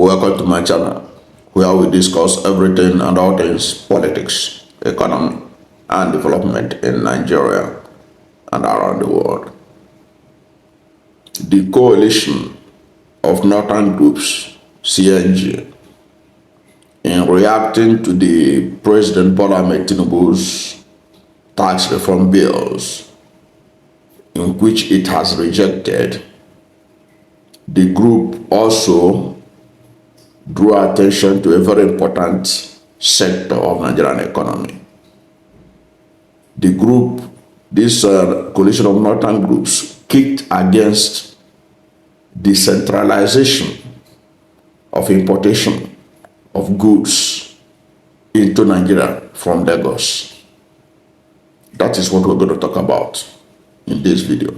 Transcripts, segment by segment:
Welcome to my channel, where we discuss everything and all things politics, economy, and development in Nigeria and around the world. The coalition of northern groups, CNG, in reacting to the President Bola Ahmed Tinubu's tax reform bills, in which it has rejected, the group also drew attention to a very important sector of Nigerian economy. The group, this coalition of northern groups, kicked against decentralization of importation of goods into Nigeria from Lagos. That is what we're going to talk about in this video.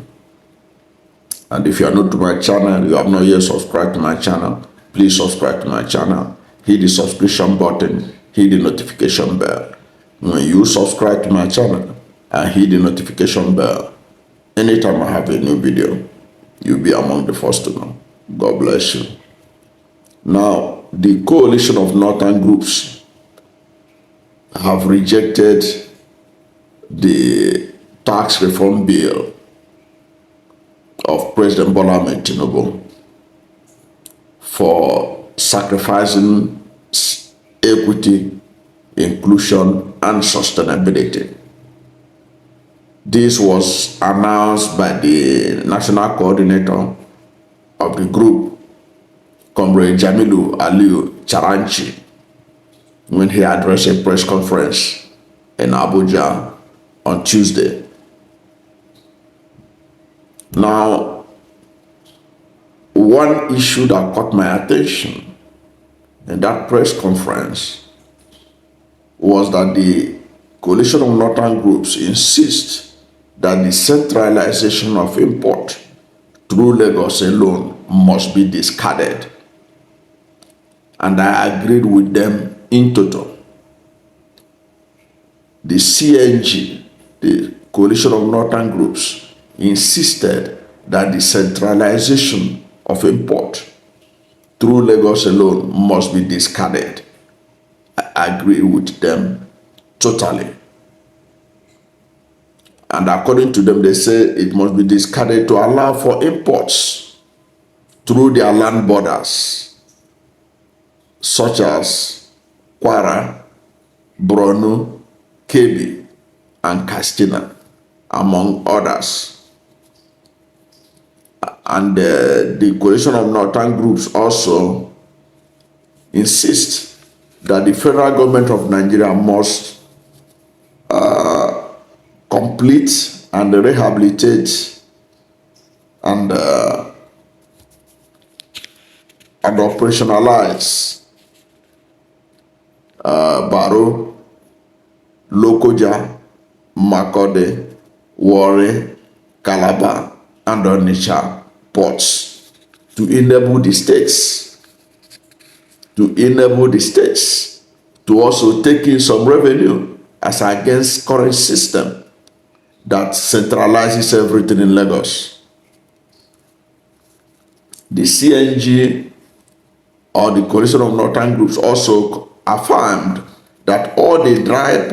And if you are new to my channel, you have not yet subscribed to my channel, please subscribe to my channel, hit the subscription button, hit the notification bell. When you subscribe to my channel and hit the notification bell, anytime I have a new video, you'll be among the first to know. God bless you. Now, the coalition of northern groups have rejected the tax reform bill of President Bola Ahmed Tinubu for sacrificing equity, inclusion, and sustainability. This was announced by the national coordinator of the group, Comrade Jamilu Aliu Charanchi, when he addressed a press conference in Abuja on Tuesday. Now, one issue that caught my attention in that press conference was that the coalition of northern groups insist that the centralization of import through Lagos alone must be discarded. And I agreed with them in total. The CNG, the coalition of northern groups, insisted that the centralization of import through Lagos alone must be discarded. I agree with them totally. And according to them, they say it must be discarded to allow for imports through their land borders, such as Kwara, Borno, Kebbi, and Katsina, among others. And the coalition of northern groups also insist that the federal government of Nigeria must complete and rehabilitate and operationalize Baro, Lokoja, Makode, Warri, Calabar, and Onitsha ports to enable the states to also take in some revenue as against current system that centralizes everything in Lagos. The CNG, or the coalition of northern groups, also affirmed that all the inland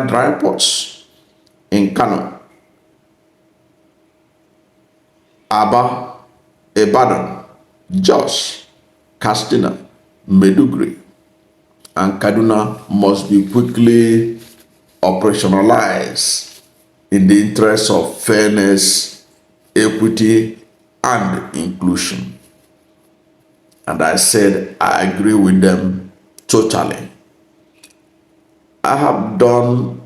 dry ports in Kano, Aba, Ibadan, Jos, Katsina, Maiduguri, and Kaduna must be quickly operationalized in the interest of fairness, equity, and inclusion. And I said I agree with them totally. I have done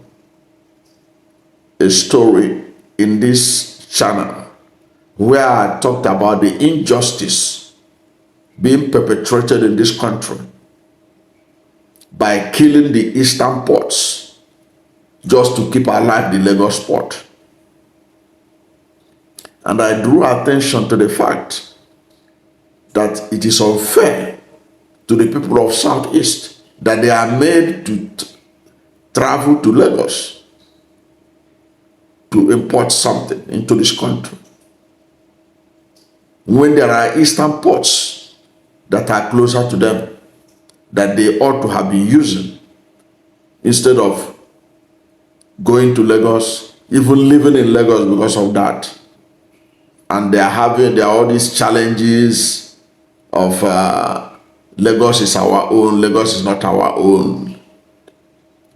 a story in this channel where I talked about the injustice being perpetrated in this country by killing the eastern ports just to keep alive the Lagos port. And I drew attention to the fact that it is unfair to the people of Southeast that they are made to travel to Lagos to import something into this country, when there are eastern ports that are closer to them that they ought to have been using instead of going to Lagos, even living in Lagos because of that. And there are all these challenges of Lagos is our own, Lagos is not our own.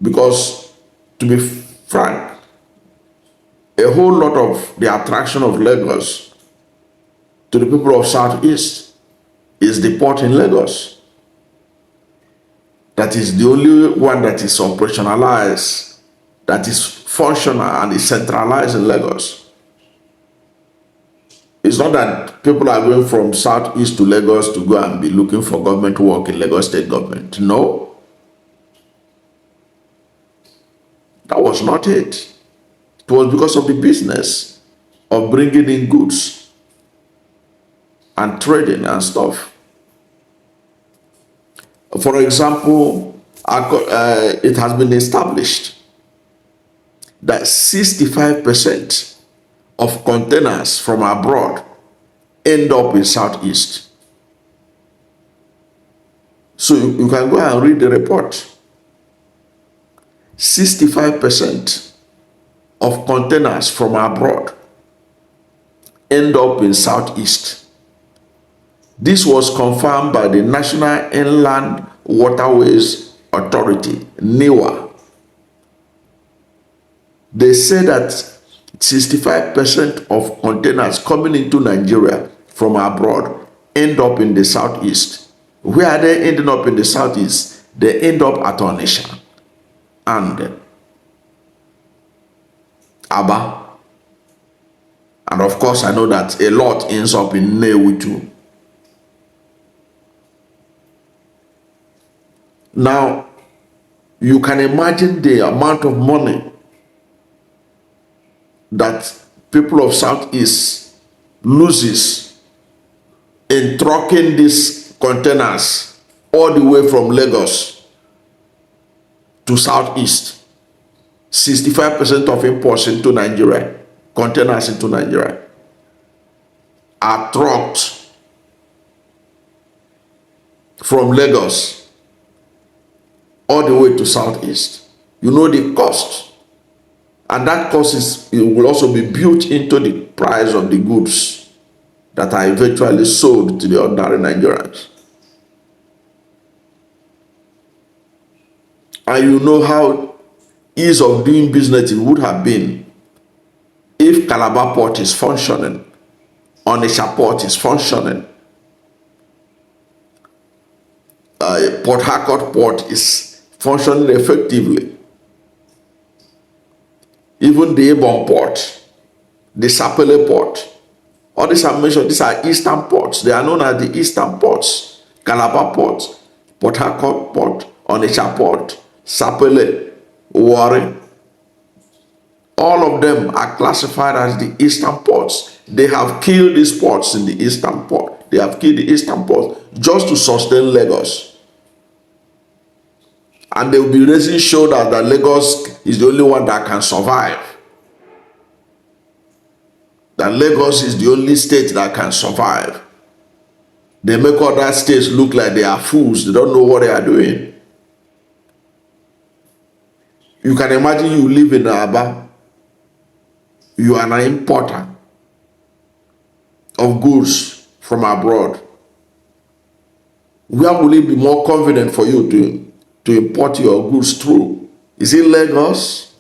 Because to be frank, a whole lot of the attraction of Lagos to the people of Southeast is the port in Lagos. That is the only one that is operationalized, that is functional and is centralized in Lagos. It's not that people are going from Southeast to Lagos to go and be looking for government work in Lagos state government. No. That was not it. It was because of the business of bringing in goods and trading and stuff. For example, it has been established that 65% of containers from abroad end up in Southeast. So you can go and read the report. 65% of containers from abroad end up in Southeast. This was confirmed by the National Inland Waterways Authority, NIWA. They say that 65% of containers coming into Nigeria from abroad end up in the Southeast. Where are they ending up in the Southeast? They end up at Onitsha and Aba. And of course, I know that a lot ends up in Nnewi too. Now, you can imagine the amount of money that people of Southeast loses in trucking these containers all the way from Lagos to Southeast. 65% of imports into Nigeria, containers into Nigeria, are trucked from Lagos all the way to Southeast. You know the cost. And that cost will also be built into the price of the goods that are eventually sold to the ordinary Nigerians. And you know how ease of doing business it would have been if Calabar Port is functioning, Onitsha Port is functioning, Port Harcourt Port is functioning effectively. Even the Ebon Port, the Sapele Port, all these are mentioned, these are eastern ports. They are known as the eastern ports. Calabar Port, Port Harcourt Port, Onitsha Port, Sapele, Warri. All of them are classified as the eastern ports. They have killed these ports in the eastern port. They have killed the eastern ports just to sustain Lagos. And they will be raising shoulders that Lagos is the only one that can survive. That Lagos is the only state that can survive. They make other states look like they are fools. They don't know what they are doing. You can imagine you live in Aba. You are an importer of goods from abroad. Where will it be more convenient for you to import your goods through? Is it Lagos?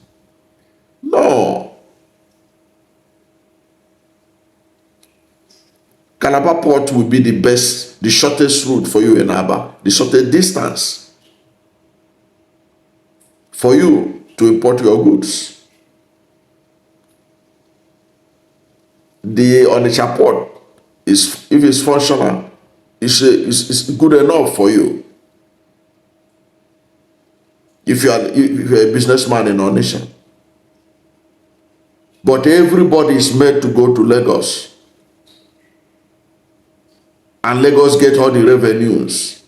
No. Calabar Port will be the best, the shortest route for you in Aba, the shortest distance for you to import your goods. The Onitsha Port is, if it's functional, it's good enough for you. If you're a businessman in Onitsha. But everybody is made to go to Lagos. And Lagos get all the revenues.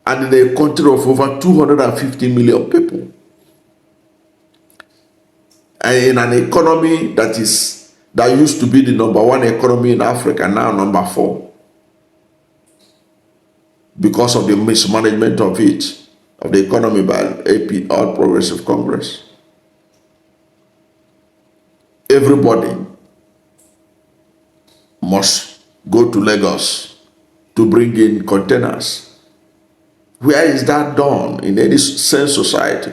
And in a country of over 250 million people. And in an economy that used to be the #1 economy in Africa, now #4. because of the mismanagement of it, of the economy by AP, All Progressive Congress. Everybody must go to Lagos to bring in containers. Where is that done in any sane society?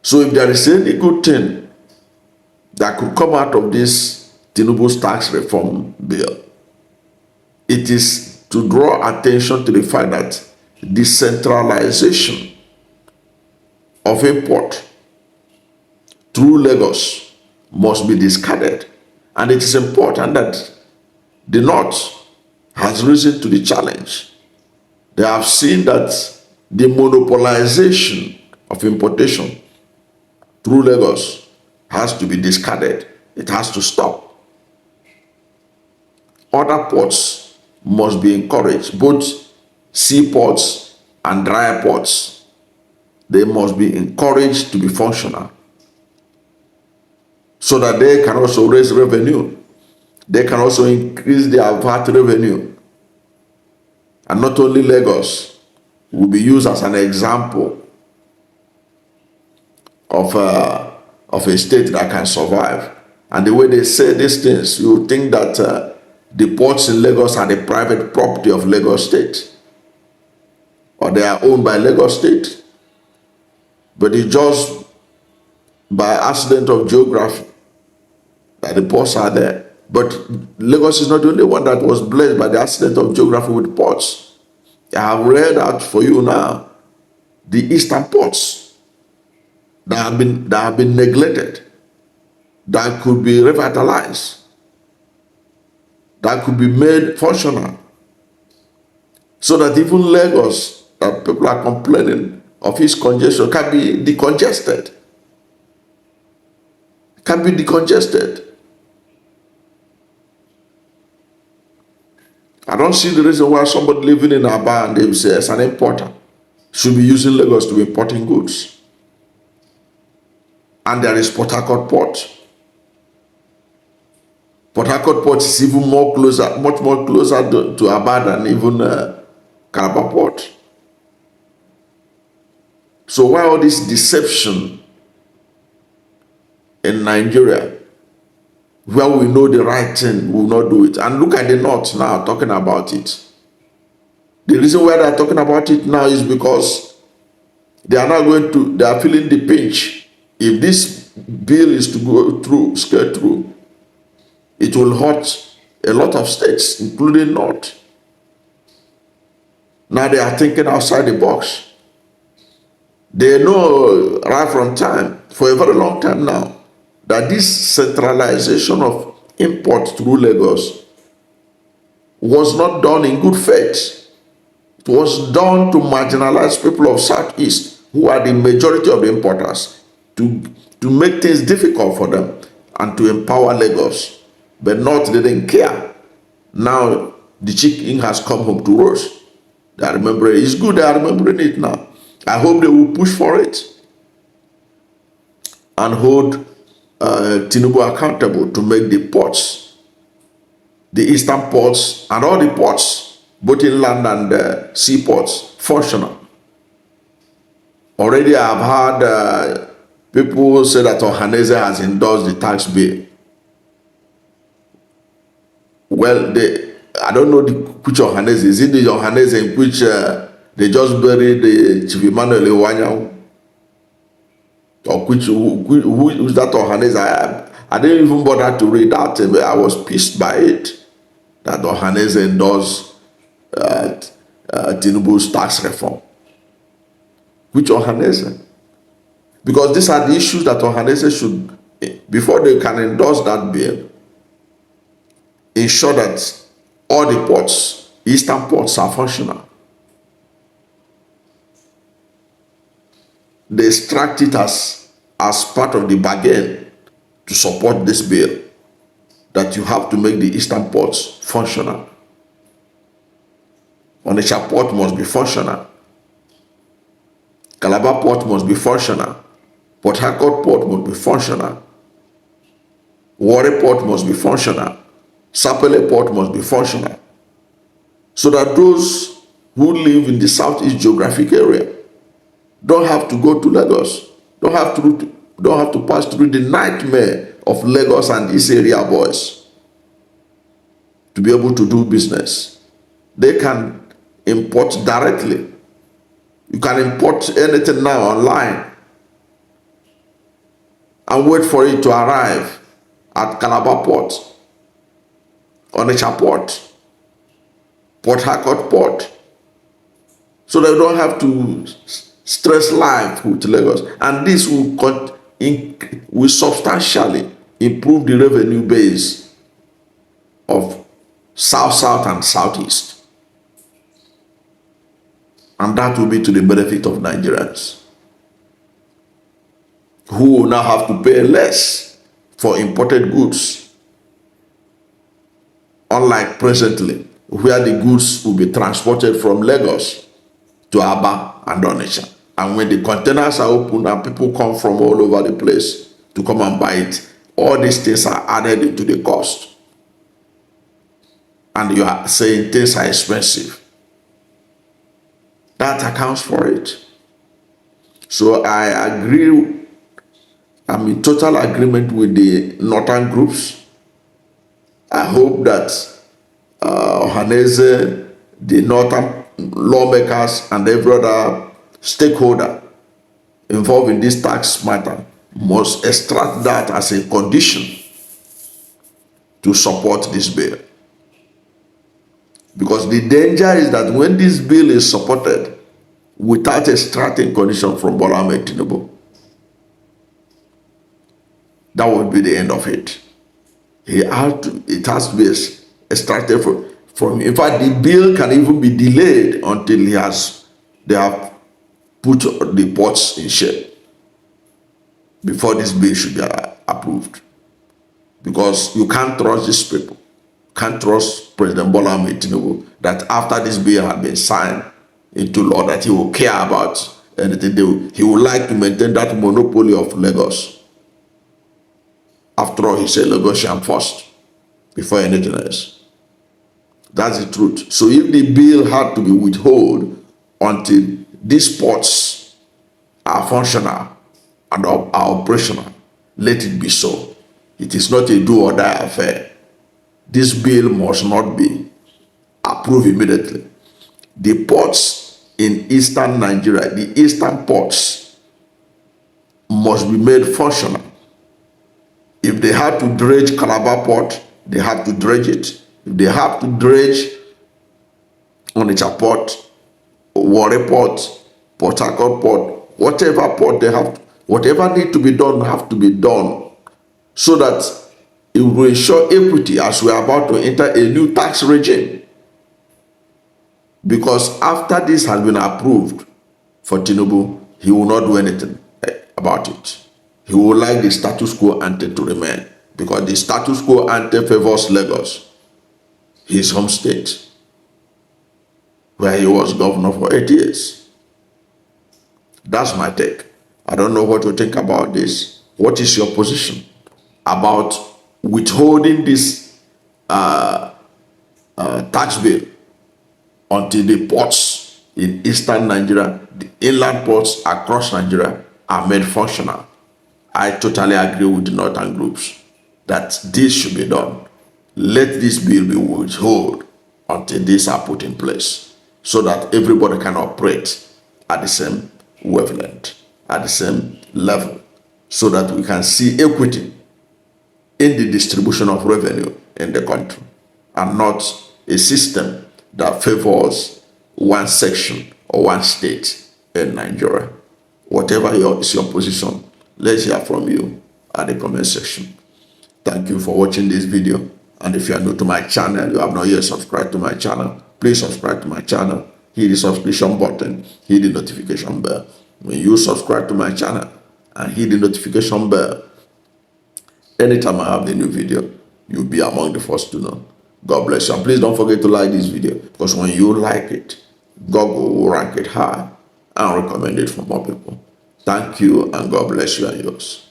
So if there is any good thing that could come out of this Tinubu's tax reform bill, it is to draw attention to the fact that decentralization of import through Lagos must be discarded. And it is important that the North has risen to the challenge. They have seen that the monopolization of importation through Lagos has to be discarded. It has to stop. Other ports must be encouraged, both seaports and dry ports. They must be encouraged to be functional so that they can also raise revenue. They can also increase their VAT revenue. And not only Lagos will be used as an example of a state that can survive. And the way they say these things, you would think that the ports in Lagos are the private property of Lagos State, or they are owned by Lagos State. But it's just by accident of geography that the ports are there. But Lagos is not the only one that was blessed by the accident of geography with ports. I have read out for you now the eastern ports that have been neglected, that could be revitalized, that could be made functional, so that even Lagos, that people are complaining of its congestion, can be decongested. Can be decongested. I don't see the reason why somebody living in Aba and they say as an importer should be using Lagos to be importing goods. And there is Port Harcourt Port. Port Harcourt Port is even more closer, much more closer to Aba than even Calabar Port. So why all this deception in Nigeria, where we know the right thing, we will not do it? And look at the North now talking about it. The reason why they are talking about it now is because they are they are feeling the pinch. If this bill is to go through, scale through, it will hurt a lot of states, including North. Now they are thinking outside the box. They know right from time, for a very long time now, that this centralization of import through Lagos was not done in good faith. It was done to marginalize people of Southeast, who are the majority of the importers, to make things difficult for them and to empower Lagos. But North didn't care. Now the chicken has come home to roast. They are remembering it. It's good they are remembering it now. I hope they will push for it and hold Tinubu accountable to make the ports, the eastern ports and all the ports, both inland and seaports, functional. Already I've heard people say that Ohaneze has endorsed the tax bill. Well, I don't know which Ohaneze. Is it the Ohaneze in which they just buried the Chief Emmanuel Iwanya? Or who is that Ohaneze? I didn't even bother to read that, but I was pissed by it, that Ohaneze endorsed Tinubu's tax reform. Which Ohaneze? Because these are the issues that Ohaneze should, before they can endorse that bill, ensure that all the ports, eastern ports, are functional. They extract it as part of the bargain to support this bill, that you have to make the eastern ports functional. Onitsha port must be functional. Calabar port must be functional. Port Harcourt port must be functional. Warri port must be functional. Sapele port must be functional. so that those who live in the southeast geographic area don't have to go to Lagos, don't have to pass through the nightmare of Lagos and this area boys to be able to do business. They can import directly. You can import anything now online and wait for it to arrive at Calabar Port, Onitsha Port, Port Harcourt Port, so they don't have to stress life with Lagos. And this will substantially improve the revenue base of South and Southeast. And that will be to the benefit of Nigerians, who will now have to pay less for imported goods, unlike presently, where the goods will be transported from Lagos to Aba and Onitsha. And when the containers are open and people come from all over the place to come and buy it, all these things are added into the cost. And you are saying things are expensive. That accounts for it. So I agree. I'm in total agreement with the northern groups. I hope that Ohaneze, the northern lawmakers, and every other stakeholder involved in this tax matter must extract that as a condition to support this bill. Because the danger is that when this bill is supported without extracting condition from Bola Ahmed Tinubu, that would be the end of it. It has to be extracted from. In fact, the bill can even be delayed until they have put the ports in shape before this bill should be approved. Because you can't trust these people. Can't trust President Bola Ahmed Tinubu that after this bill had been signed into law that he will care about anything. He would like to maintain that monopoly of Lagos. After all, he said Lagosian first before anything else. That's the truth. So if the bill had to be withheld until these ports are functional and are operational, let it be so. It is not a do or die affair. This bill must not be approved immediately. The ports in eastern Nigeria, the eastern ports, must be made functional. If they have to dredge Calabar Port, they have to dredge it. If they have to dredge Onitsha Port, Warri Port, Port Harcourt Port, whatever port they have, whatever need to be done have to be done, so that it will ensure equity as we are about to enter a new tax regime. Because after this has been approved for Tinubu, he will not do anything about it. He would like the status quo ante to remain, because the status quo ante favors Lagos, his home state, where he was governor for 8 years. That's my take. I don't know what you think about this. What is your position about withholding this tax bill until the ports in eastern Nigeria, the inland ports across Nigeria, are made functional? I totally agree with the northern groups that this should be done. Let this bill be withheld until these are put in place, so that everybody can operate at the same wavelength, at the same level, so that we can see equity in the distribution of revenue in the country, and not a system that favors one section or one state in Nigeria. Whatever is your position, let's hear from you at the comment section. Thank you for watching this video. And if you are new to my channel, you have not yet subscribed to my channel, please subscribe to my channel. Hit the subscription button, hit the notification bell. When you subscribe to my channel and hit the notification bell, anytime I have the new video, you'll be among the first to know. God bless you. And please don't forget to like this video, because when you like it, Google will rank it high and recommend it for more people. Thank you, and God bless you and yours.